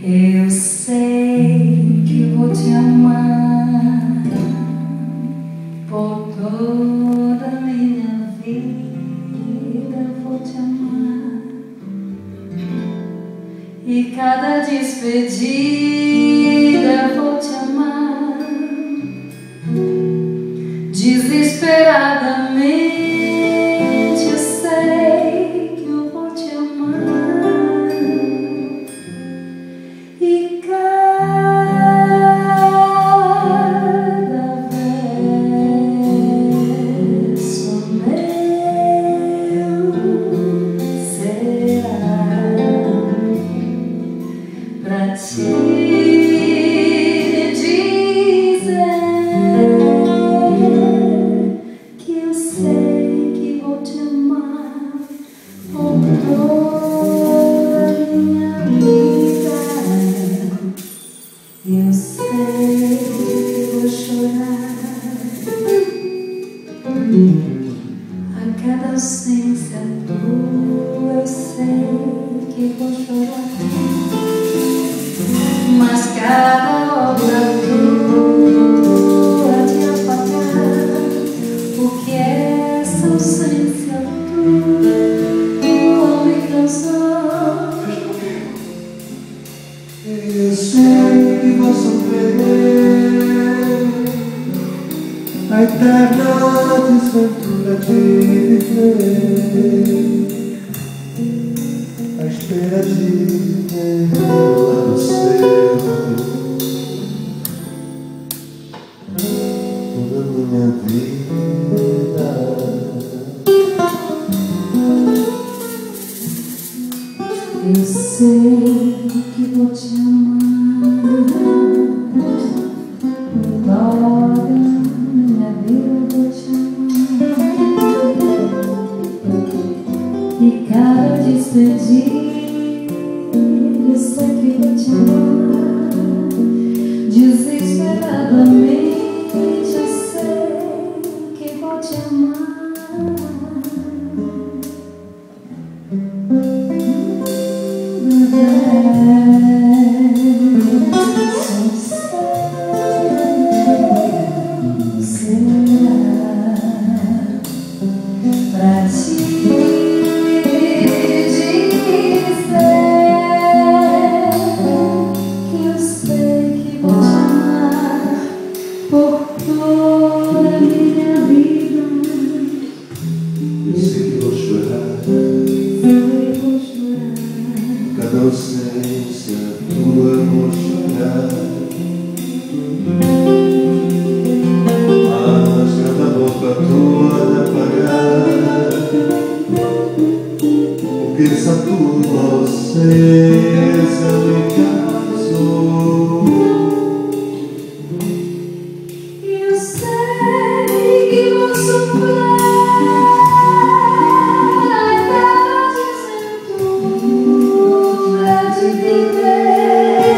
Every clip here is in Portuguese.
Eu sei que vou te amar por toda a minha vida, vou te amar. E cada despedida vou te amar. Desesperadamente eu sei que eu vou te amar. E cada verso meu será pra te dizer que eu sei que vou te amar por toda a minha vida. Eu sei que vou chorar a cada ausência tua. Eu sei que vou chorar, mas cada obra tua te apagar, porque essa ausência tua me cansou. Eu sei que vou sofrer a eterna desventura de viver, à espera de ver lá no céu toda a minha vida. Eu sei que vou te amar por toda a minha vida, vou te amar. E cada despedida eu sei que vou te amar. Desesperadamente eu sei que vou te amar. Pra te dizer que eu sei que vou te amar por toda a minha vida. Eu sei que vou chorar cada ausência tua, vou chorar, mas cada boca tua de apagar, porque essa tua ausência me cansou. Eu sei que vou sofrer a eterna desventura de viver,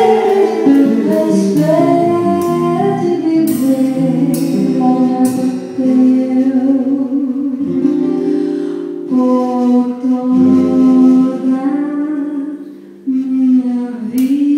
a espera de viver longe teu por toda minha vida.